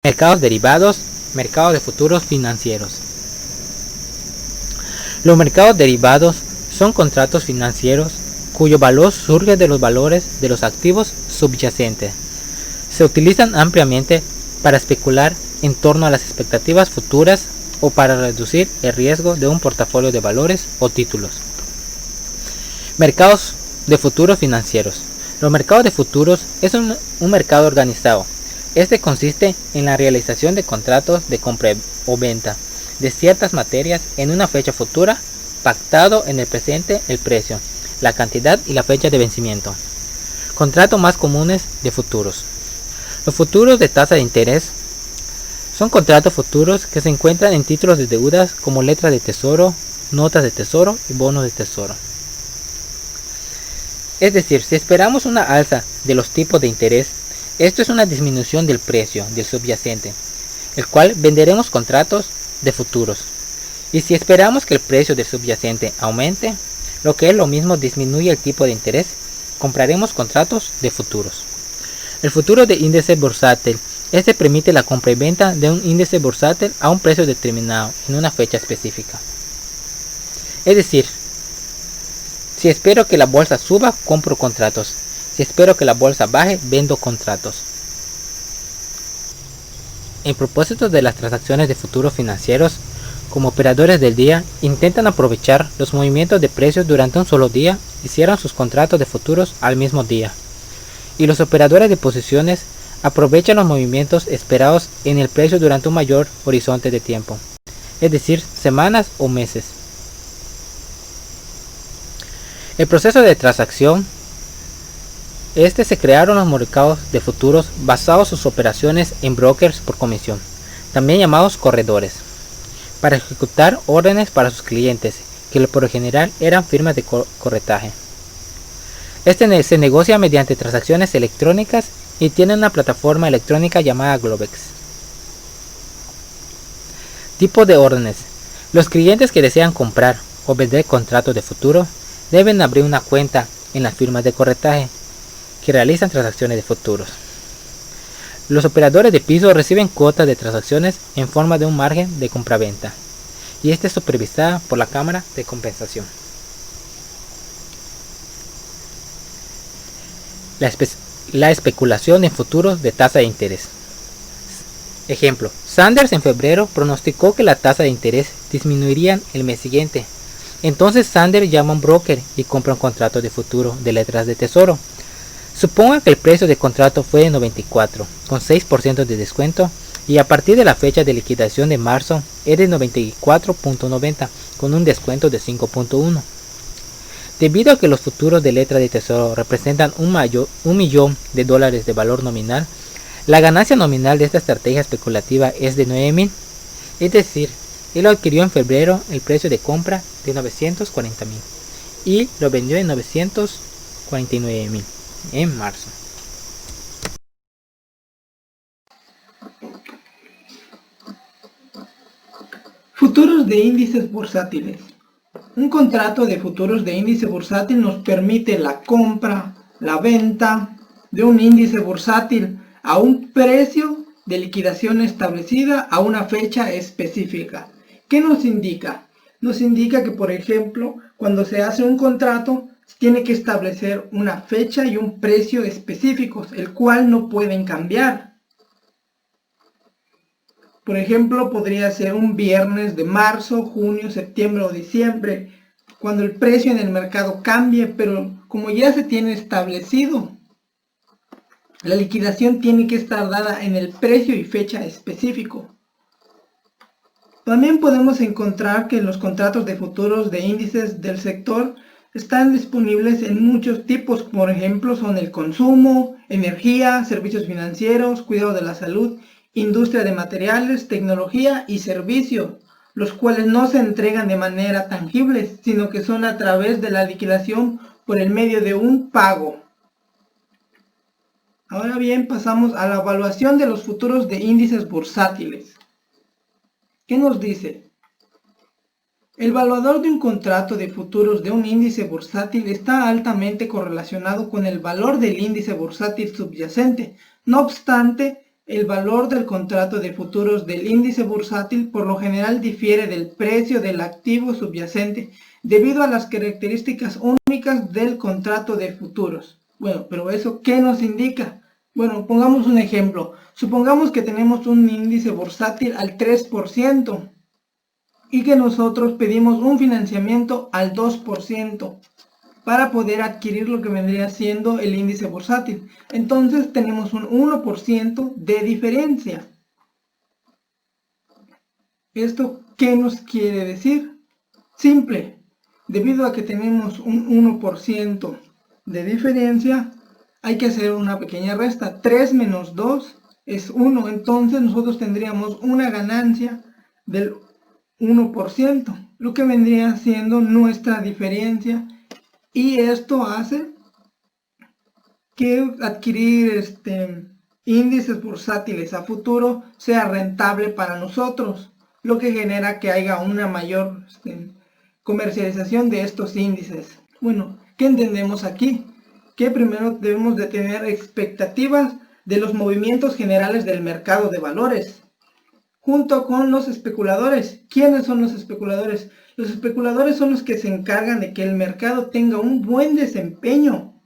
Mercados derivados, mercados de futuros financieros. Los mercados derivados son contratos financieros cuyo valor surge de los valores de los activos subyacentes. Se utilizan ampliamente para especular en torno a las expectativas futuras o para reducir el riesgo de un portafolio de valores o títulos. Mercados de futuros financieros. Los mercados de futuros es un mercado organizado. Este consiste en la realización de contratos de compra o venta de ciertas materias en una fecha futura, pactado en el presente el precio, la cantidad y la fecha de vencimiento. Contratos más comunes de futuros. Los futuros de tasa de interés son contratos futuros que se encuentran en títulos de deudas como letras de tesoro, notas de tesoro y bonos de tesoro. Es decir, si esperamos una alza de los tipos de interés, esto es una disminución del precio del subyacente, el cual venderemos contratos de futuros. Y si esperamos que el precio del subyacente aumente, lo que es lo mismo disminuye el tipo de interés, compraremos contratos de futuros. El futuro de índice bursátil. Este permite la compra y venta de un índice bursátil a un precio determinado en una fecha específica. Es decir, si espero que la bolsa suba, compro contratos. Si espero que la bolsa baje, vendo contratos. En propósito de las transacciones de futuros financieros, como operadores del día, intentan aprovechar los movimientos de precios durante un solo día y cierran sus contratos de futuros al mismo día. Y los operadores de posiciones aprovechan los movimientos esperados en el precio durante un mayor horizonte de tiempo, es decir, semanas o meses. El proceso de transacción. Se crearon los mercados de futuros basados sus operaciones en brokers por comisión, también llamados corredores, para ejecutar órdenes para sus clientes, que por lo general eran firmas de corretaje. Se negocia mediante transacciones electrónicas y tiene una plataforma electrónica llamada Globex. Tipo de órdenes. Los clientes que desean comprar o vender contratos de futuro deben abrir una cuenta en las firmas de corretaje que realizan transacciones de futuros. Los operadores de piso reciben cuotas de transacciones en forma de un margen de compraventa, y es supervisada por la Cámara de Compensación. La especulación en futuros de tasa de interés. Ejemplo, Sanders en febrero pronosticó que la tasa de interés disminuiría el mes siguiente. Entonces Sanders llama a un broker y compra un contrato de futuro de letras de tesoro. Suponga que el precio del contrato fue de 94, con 6% de descuento, y a partir de la fecha de liquidación de marzo es de 94.90, con un descuento de 5.1. Debido a que los futuros de letras de tesoro representan $1 millón de valor nominal, la ganancia nominal de esta estrategia especulativa es de 9.000, es decir, él lo adquirió en febrero el precio de compra de 940.000 y lo vendió en 949.000 en marzo. Futuros de índices bursátiles. Un contrato de futuros de índice bursátil nos permite la compra, la venta de un índice bursátil a un precio de liquidación establecida a una fecha específica. ¿Qué nos indica? Nos indica que, por ejemplo, cuando se hace un contrato, tiene que establecer una fecha y un precio específicos, el cual no pueden cambiar. Por ejemplo, podría ser un viernes de marzo, junio, septiembre o diciembre, cuando el precio en el mercado cambie, pero como ya se tiene establecido, la liquidación tiene que estar dada en el precio y fecha específico. También podemos encontrar que los contratos de futuros de índices del sector están disponibles en muchos tipos, por ejemplo son el consumo, energía, servicios financieros, cuidado de la salud, industria de materiales, tecnología y servicios, los cuales no se entregan de manera tangible, sino que son a través de la liquidación por el medio de un pago. Ahora bien, pasamos a la evaluación de los futuros de índices bursátiles. ¿Qué nos dice? El valor de un contrato de futuros de un índice bursátil está altamente correlacionado con el valor del índice bursátil subyacente. No obstante, El valor del contrato de futuros del índice bursátil por lo general difiere del precio del activo subyacente debido a las características únicas del contrato de futuros. Bueno, pero ¿eso qué nos indica? Bueno, pongamos un ejemplo. Supongamos que tenemos un índice bursátil al 3% y que nosotros pedimos un financiamiento al 2% para poder adquirir lo que vendría siendo el índice bursátil. Entonces tenemos un 1% de diferencia. ¿Esto qué nos quiere decir? Simple. Debido a que tenemos un 1% de diferencia, hay que hacer una pequeña resta. 3 menos 2 es 1. Entonces nosotros tendríamos una ganancia del 1%, lo que vendría siendo nuestra diferencia. Y esto hace que adquirir índices bursátiles a futuro sea rentable para nosotros, lo que genera que haya una mayor comercialización de estos índices. Bueno, ¿qué entendemos aquí? Que primero debemos de tener expectativas de los movimientos generales del mercado de valores, junto con los especuladores. ¿Quiénes son los especuladores? Los especuladores son los que se encargan de que el mercado tenga un buen desempeño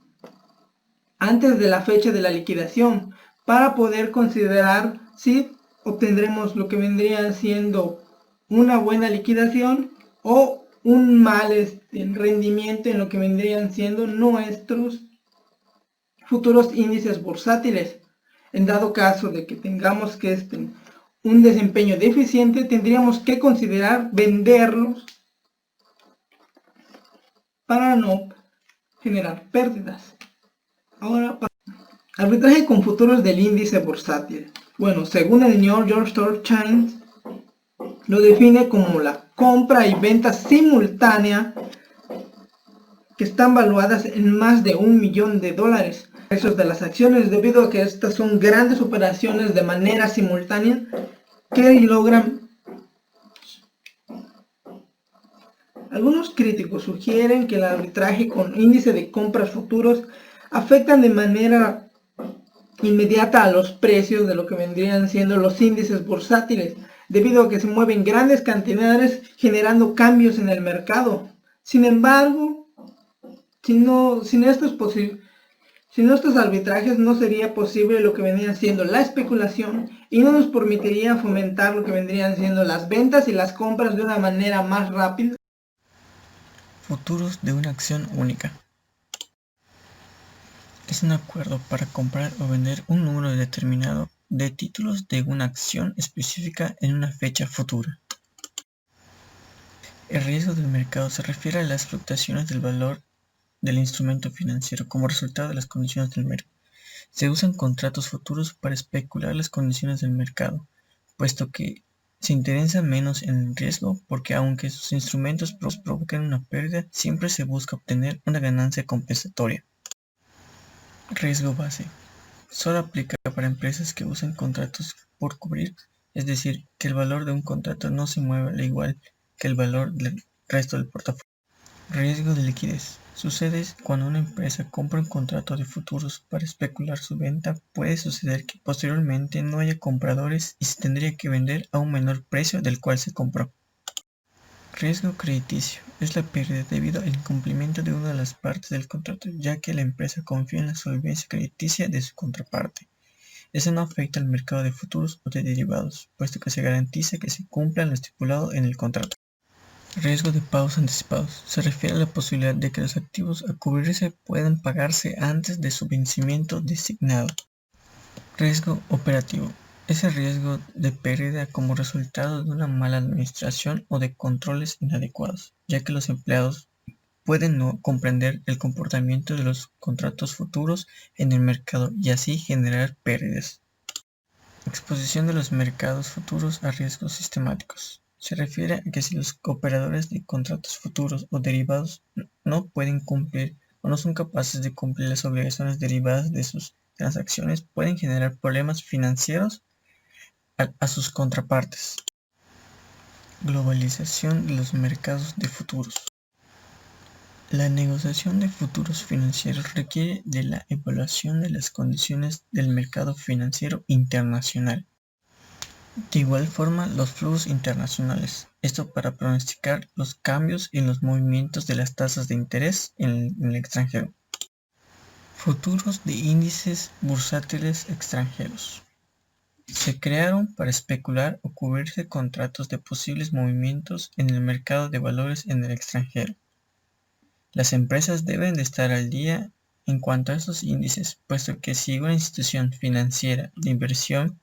antes de la fecha de la liquidación, para poder considerar si obtendremos lo que vendría siendo una buena liquidación o un mal rendimiento en lo que vendrían siendo nuestros futuros índices bursátiles. En dado caso de que tengamos que un desempeño deficiente, tendríamos que considerar venderlos para no generar pérdidas. Ahora, arbitraje con futuros del índice bursátil. Bueno, según el New York Stock Exchange, lo define como la compra y venta simultánea que están valuadas en más de $1 millón. Precios de las acciones, debido a que estas son grandes operaciones de manera simultánea que logran. Algunos críticos sugieren que el arbitraje con índice de compras futuros afectan de manera inmediata a los precios de lo que vendrían siendo los índices bursátiles, debido a que se mueven grandes cantidades generando cambios en el mercado. Sin embargo, sin estos arbitrajes no sería posible lo que vendría siendo la especulación y no nos permitiría fomentar lo que vendrían siendo las ventas y las compras de una manera más rápida. Futuros de una acción única. Es un acuerdo para comprar o vender un número determinado de títulos de una acción específica en una fecha futura. El riesgo del mercado se refiere a las fluctuaciones del valor del instrumento financiero como resultado de las condiciones del mercado. Se usan contratos futuros para especular las condiciones del mercado, puesto que se interesa menos en el riesgo, porque aunque sus instrumentos provoquen una pérdida, siempre se busca obtener una ganancia compensatoria. Riesgo base. Solo aplica para empresas que usan contratos por cubrir, es decir, que el valor de un contrato no se mueva al igual que el valor del resto del portafolio. Riesgo de liquidez. Sucede cuando una empresa compra un contrato de futuros para especular su venta. Puede suceder que posteriormente no haya compradores y se tendría que vender a un menor precio del cual se compró. Riesgo crediticio. Es la pérdida debido al incumplimiento de una de las partes del contrato, ya que la empresa confía en la solvencia crediticia de su contraparte. Eso no afecta al mercado de futuros o de derivados, puesto que se garantiza que se cumpla lo estipulado en el contrato. Riesgo de pagos anticipados. Se refiere a la posibilidad de que los activos a cubrirse puedan pagarse antes de su vencimiento designado. Riesgo operativo. Es el riesgo de pérdida como resultado de una mala administración o de controles inadecuados, ya que los empleados pueden no comprender el comportamiento de los contratos futuros en el mercado y así generar pérdidas. Exposición de los mercados futuros a riesgos sistemáticos. Se refiere a que si los operadores de contratos futuros o derivados no pueden cumplir o no son capaces de cumplir las obligaciones derivadas de sus transacciones, pueden generar problemas financieros a sus contrapartes. Globalización de los mercados de futuros. La negociación de futuros financieros requiere de la evaluación de las condiciones del mercado financiero internacional. De igual forma, los flujos internacionales, esto para pronosticar los cambios en los movimientos de las tasas de interés en el extranjero. Futuros de índices bursátiles extranjeros. Se crearon para especular o cubrirse contratos de posibles movimientos en el mercado de valores en el extranjero. Las empresas deben de estar al día en cuanto a estos índices, puesto que si una institución financiera de inversión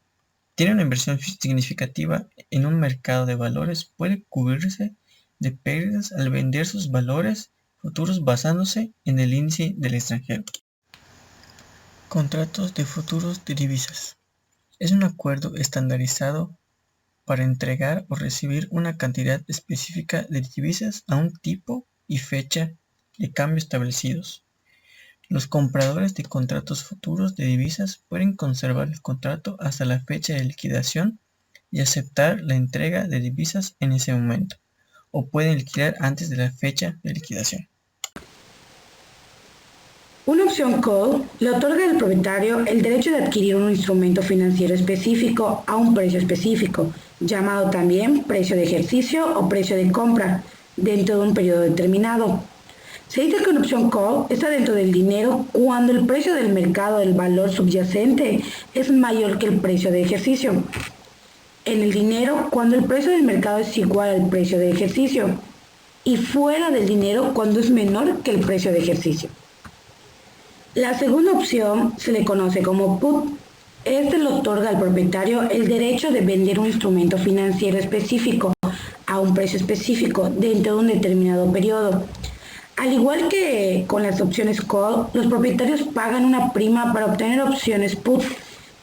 tiene una inversión significativa en un mercado de valores, puede cubrirse de pérdidas al vender sus valores futuros basándose en el índice del extranjero. Contratos de futuros de divisas. Es un acuerdo estandarizado para entregar o recibir una cantidad específica de divisas a un tipo y fecha de cambio establecidos. Los compradores de contratos futuros de divisas pueden conservar el contrato hasta la fecha de liquidación y aceptar la entrega de divisas en ese momento, o pueden liquidar antes de la fecha de liquidación. Una opción call le otorga al propietario el derecho de adquirir un instrumento financiero específico a un precio específico, llamado también precio de ejercicio o precio de compra, dentro de un periodo determinado. Se dice que una opción call está dentro del dinero cuando el precio del mercado del valor subyacente es mayor que el precio de ejercicio. En el dinero cuando el precio del mercado es igual al precio de ejercicio. Y fuera del dinero cuando es menor que el precio de ejercicio. La segunda opción se le conoce como put. Este le otorga al propietario el derecho de vender un instrumento financiero específico a un precio específico dentro de un determinado periodo. Al igual que con las opciones call, los propietarios pagan una prima para obtener opciones put.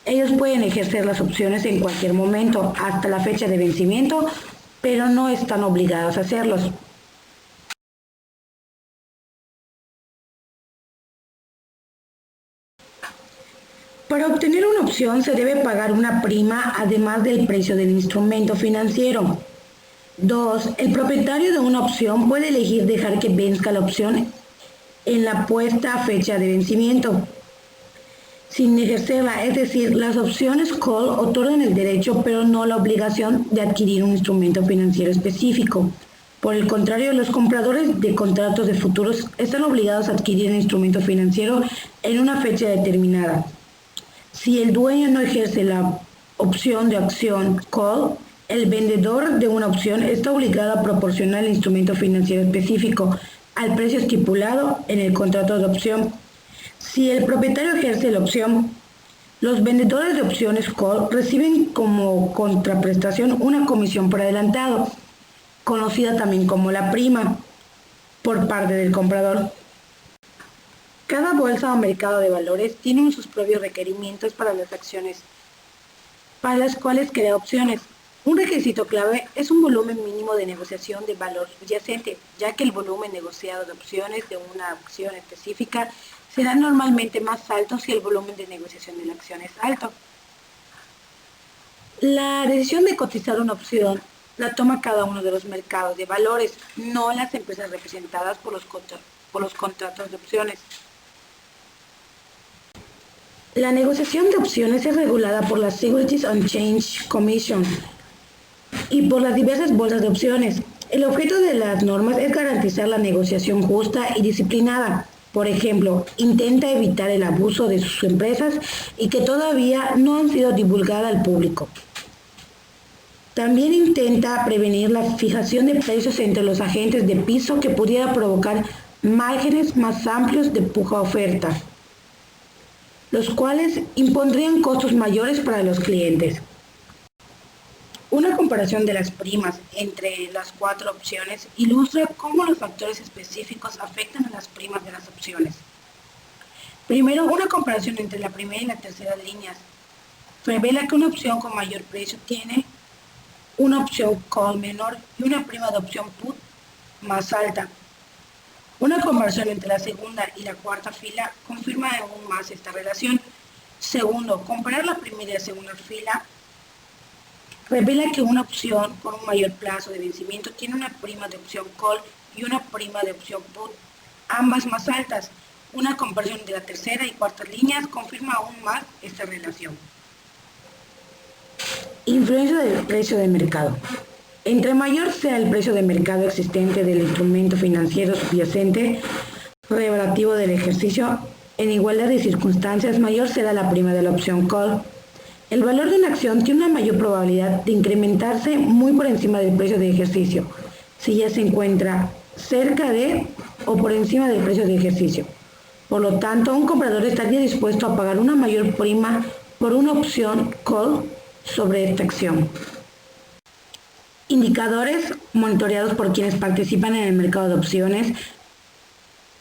Ellos pueden ejercer las opciones en cualquier momento, hasta la fecha de vencimiento, pero no están obligados a hacerlos. Para obtener una opción se debe pagar una prima además del precio del instrumento financiero. 2. El propietario de una opción puede elegir dejar que venzca la opción en la puesta fecha de vencimiento, sin ejercerla, es decir, las opciones call otorgan el derecho pero no la obligación de adquirir un instrumento financiero específico. Por el contrario, los compradores de contratos de futuros están obligados a adquirir un instrumento financiero en una fecha determinada. Si el dueño no ejerce la opción de acción call, el vendedor de una opción está obligado a proporcionar el instrumento financiero específico al precio estipulado en el contrato de opción. Si el propietario ejerce la opción, los vendedores de opciones call reciben como contraprestación una comisión por adelantado, conocida también como la prima, por parte del comprador. Cada bolsa o mercado de valores tiene sus propios requerimientos para las acciones, para las cuales crea opciones. Un requisito clave es un volumen mínimo de negociación de valor subyacente, ya que el volumen negociado de opciones de una acción específica será normalmente más alto si el volumen de negociación de la acción es alto. La decisión de cotizar una opción la toma cada uno de los mercados de valores, no las empresas representadas por los contratos de opciones. La negociación de opciones es regulada por la Securities and Exchange Commission y por las diversas bolsas de opciones. El objeto de las normas es garantizar la negociación justa y disciplinada. Por ejemplo, intenta evitar el abuso de sus empresas y que todavía no han sido divulgadas al público. También intenta prevenir la fijación de precios entre los agentes de piso que pudiera provocar márgenes más amplios de puja-oferta, los cuales impondrían costos mayores para los clientes. Una comparación de las primas entre las cuatro opciones ilustra cómo los factores específicos afectan a las primas de las opciones. Primero, una comparación entre la primera y la tercera líneas revela que una opción con mayor precio tiene una opción call menor y una prima de opción put más alta. Una comparación entre la segunda y la cuarta fila confirma aún más esta relación. Segundo, comparar la primera y la segunda fila revela que una opción con un mayor plazo de vencimiento tiene una prima de opción call y una prima de opción put ambas más altas. Una comparación de la tercera y cuarta líneas confirma aún más esta relación. Influencia del precio de mercado. Entre mayor sea el precio de mercado existente del instrumento financiero subyacente relativo del ejercicio, en igualdad de circunstancias, mayor será la prima de la opción call. El valor de una acción tiene una mayor probabilidad de incrementarse muy por encima del precio de ejercicio, si ya se encuentra cerca de o por encima del precio de ejercicio. Por lo tanto, un comprador estaría dispuesto a pagar una mayor prima por una opción call sobre esta acción. Indicadores monitoreados por quienes participan en el mercado de opciones.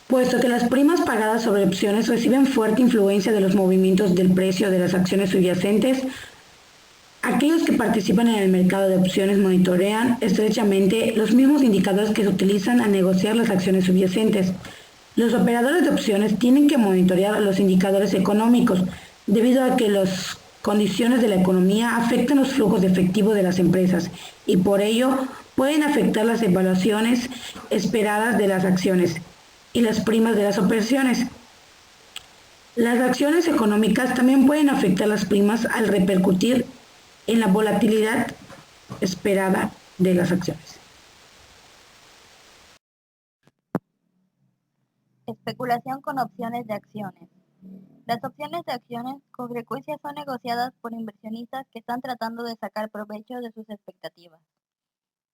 Puesto que las primas pagadas sobre opciones reciben fuerte influencia de los movimientos del precio de las acciones subyacentes, aquellos que participan en el mercado de opciones monitorean estrechamente los mismos indicadores que se utilizan a negociar las acciones subyacentes. Los operadores de opciones tienen que monitorear los indicadores económicos, debido a que las condiciones de la economía afectan los flujos de efectivo de las empresas y por ello pueden afectar las evaluaciones esperadas de las acciones y las primas de las operaciones. Las acciones económicas también pueden afectar las primas al repercutir en la volatilidad esperada de las acciones. Especulación con opciones de acciones. Las opciones de acciones con frecuencia son negociadas por inversionistas que están tratando de sacar provecho de sus expectativas.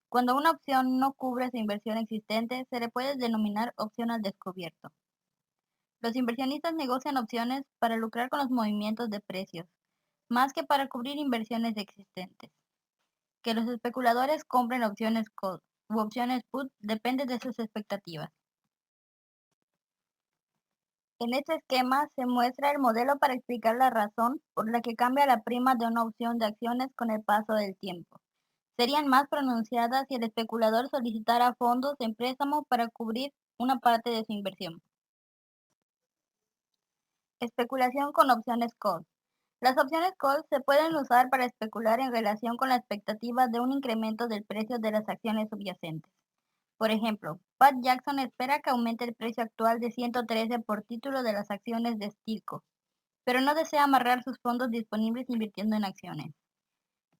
Cuando una opción no cubre su inversión existente, se le puede denominar opción al descubierto. Los inversionistas negocian opciones para lucrar con los movimientos de precios, más que para cubrir inversiones existentes. Que los especuladores compren opciones call u opciones put depende de sus expectativas. En este esquema se muestra el modelo para explicar la razón por la que cambia la prima de una opción de acciones con el paso del tiempo. Serían más pronunciadas si el especulador solicitara fondos de préstamo para cubrir una parte de su inversión. Especulación con opciones call. Las opciones call se pueden usar para especular en relación con la expectativa de un incremento del precio de las acciones subyacentes. Por ejemplo, Pat Jackson espera que aumente el precio actual de 113 por título de las acciones de Stilco, pero no desea amarrar sus fondos disponibles invirtiendo en acciones.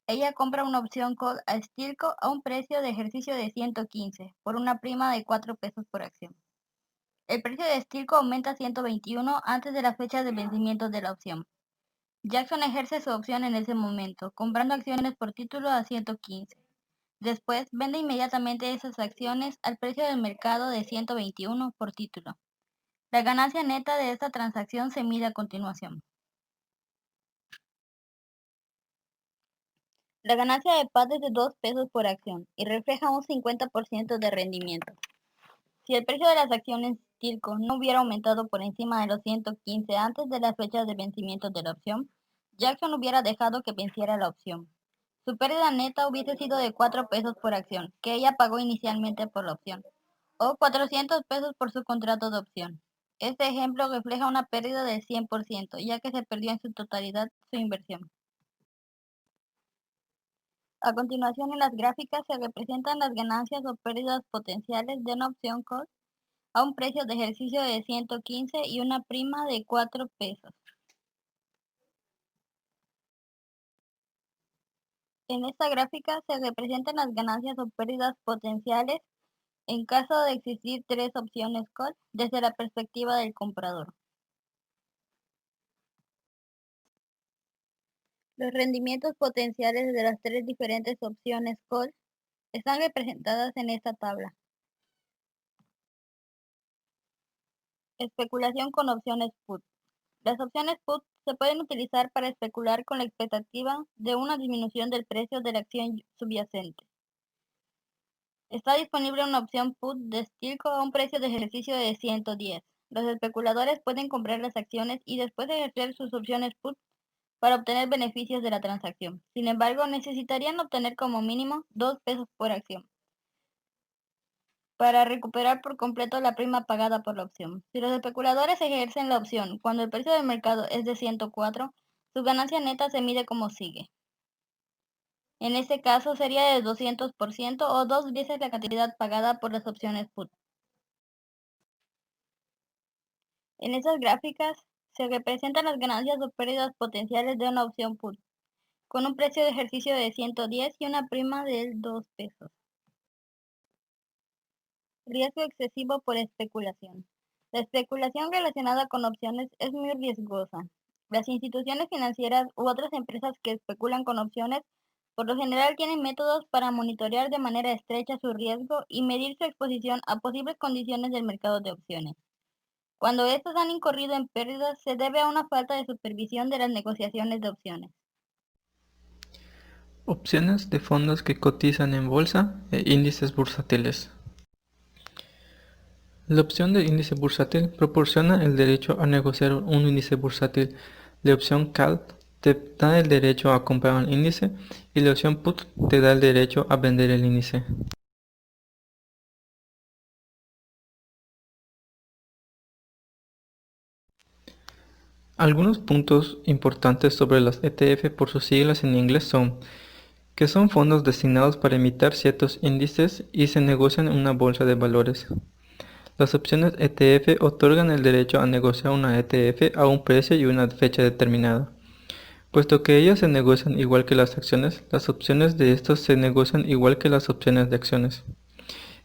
Ella compra una opción call a Stilco a un precio de ejercicio de 115 por una prima de 4 pesos por acción. El precio de Stilco aumenta a 121 antes de la fecha de vencimiento de la opción. Jackson ejerce su opción en ese momento, comprando acciones por título a 115. Después vende inmediatamente esas acciones al precio del mercado de 121 por título. La ganancia neta de esta transacción se mide a continuación. La ganancia de Pat es de 2 pesos por acción y refleja un 50% de rendimiento. Si el precio de las acciones Stilco no hubiera aumentado por encima de los 115 antes de la fecha de vencimiento de la opción, Jackson hubiera dejado que venciera la opción. Su pérdida neta hubiese sido de 4 pesos por acción, que ella pagó inicialmente por la opción, o 400 pesos por su contrato de opción. Este ejemplo refleja una pérdida del 100%, ya que se perdió en su totalidad su inversión. A continuación, en las gráficas se representan las ganancias o pérdidas potenciales de una opción call a un precio de ejercicio de 115 y una prima de 4 pesos. En esta gráfica se representan las ganancias o pérdidas potenciales en caso de existir 3 opciones call desde la perspectiva del comprador. Los rendimientos potenciales de las 3 diferentes opciones call están representadas en esta tabla. Especulación con opciones put. Las opciones put se pueden utilizar para especular con la expectativa de una disminución del precio de la acción subyacente. Está disponible una opción put de Stilco a un precio de ejercicio de 110. Los especuladores pueden comprar las acciones y después ejercer sus opciones put para obtener beneficios de la transacción. Sin embargo, necesitarían obtener como mínimo 2 pesos por acción para recuperar por completo la prima pagada por la opción. Si los especuladores ejercen la opción cuando el precio del mercado es de 104, su ganancia neta se mide como sigue. En este caso sería de 200% o 2 veces la cantidad pagada por las opciones put. En estas gráficas se representan las ganancias o pérdidas potenciales de una opción put, con un precio de ejercicio de 110 y una prima de 2 pesos. Riesgo excesivo por especulación. La especulación relacionada con opciones es muy riesgosa. Las instituciones financieras u otras empresas que especulan con opciones por lo general tienen métodos para monitorear de manera estrecha su riesgo y medir su exposición a posibles condiciones del mercado de opciones. Cuando estos han incurrido en pérdidas, se debe a una falta de supervisión de las negociaciones de opciones. Opciones de fondos que cotizan en bolsa e índices bursátiles. La opción de índice bursátil proporciona el derecho a negociar un índice bursátil. La opción call te da el derecho a comprar un índice y la opción put te da el derecho a vender el índice. Algunos puntos importantes sobre las ETF por sus siglas en inglés son que son fondos destinados para imitar ciertos índices y se negocian en una bolsa de valores. Las opciones ETF otorgan el derecho a negociar una ETF a un precio y una fecha determinada. Puesto que ellas se negocian igual que las acciones, las opciones de estos se negocian igual que las opciones de acciones.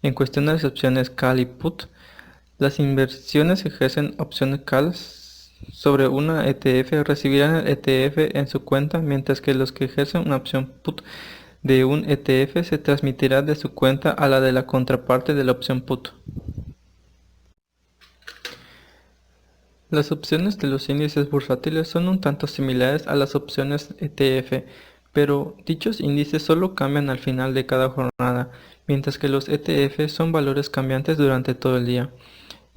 En cuestión de las opciones call y put, las inversiones que ejercen opciones call sobre una ETF recibirán el ETF en su cuenta, mientras que los que ejercen una opción put de un ETF se transmitirá de su cuenta a la de la contraparte de la opción put. Las opciones de los índices bursátiles son un tanto similares a las opciones ETF, pero dichos índices solo cambian al final de cada jornada, mientras que los ETF son valores cambiantes durante todo el día.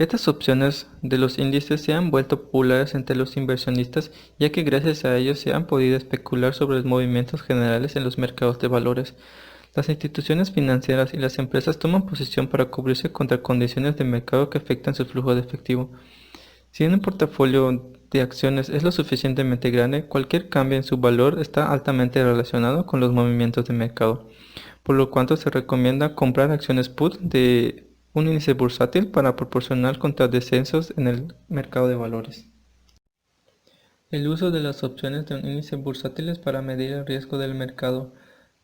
Estas opciones de los índices se han vuelto populares entre los inversionistas, ya que gracias a ellos se han podido especular sobre los movimientos generales en los mercados de valores. Las instituciones financieras y las empresas toman posición para cubrirse contra condiciones de mercado que afectan su flujo de efectivo. Si un portafolio de acciones es lo suficientemente grande, cualquier cambio en su valor está altamente relacionado con los movimientos de mercado, por lo cual se recomienda comprar acciones put de un índice bursátil para proporcionar contra descensos en el mercado de valores. El uso de las opciones de un índice bursátil es para medir el riesgo del mercado.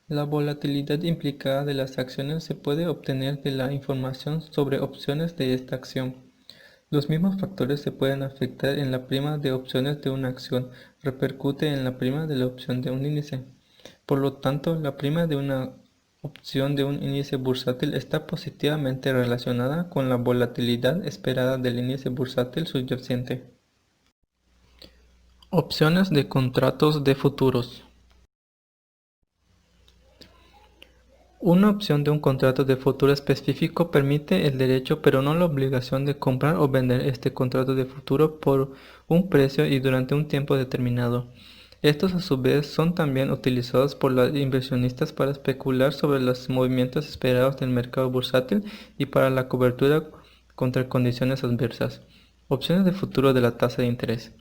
La volatilidad implicada de las acciones se puede obtener de la información sobre opciones de esta acción. Los mismos factores se pueden afectar en la prima de opciones de una acción, repercute en la prima de la opción de un índice. Por lo tanto, la prima de una opción de un índice bursátil está positivamente relacionada con la volatilidad esperada del índice bursátil subyacente. Opciones de contratos de futuros. Una opción de un contrato de futuro específico permite el derecho pero no la obligación de comprar o vender este contrato de futuro por un precio y durante un tiempo determinado. Estos a su vez son también utilizados por los inversionistas para especular sobre los movimientos esperados del mercado bursátil y para la cobertura contra condiciones adversas. Opciones de futuro de la tasa de interés.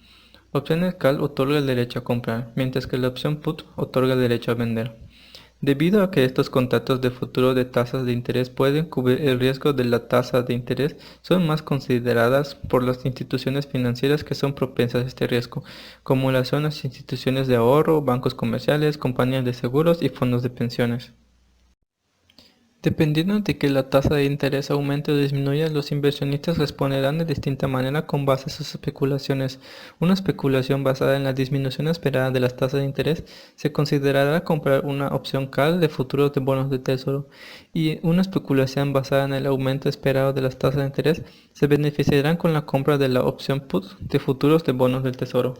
Opciones call otorga el derecho a comprar, mientras que la opción put otorga el derecho a vender. Debido a que estos contratos de futuro de tasas de interés pueden cubrir el riesgo de la tasa de interés, son más consideradas por las instituciones financieras que son propensas a este riesgo, como lo son las instituciones de ahorro, bancos comerciales, compañías de seguros y fondos de pensiones. Dependiendo de que la tasa de interés aumente o disminuya, los inversionistas responderán de distinta manera con base a sus especulaciones. Una especulación basada en la disminución esperada de las tasas de interés se considerará comprar una opción call de futuros de bonos de tesoro, y una especulación basada en el aumento esperado de las tasas de interés se beneficiarán con la compra de la opción put de futuros de bonos del tesoro.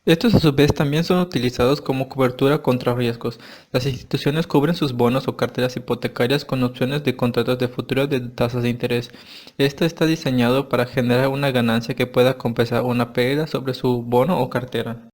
Estos a su vez también son utilizados como cobertura contra riesgos. Las instituciones cubren sus bonos o carteras hipotecarias con opciones de contratos de futuro de tasas de interés. Esto está diseñado para generar una ganancia que pueda compensar una pérdida sobre su bono o cartera.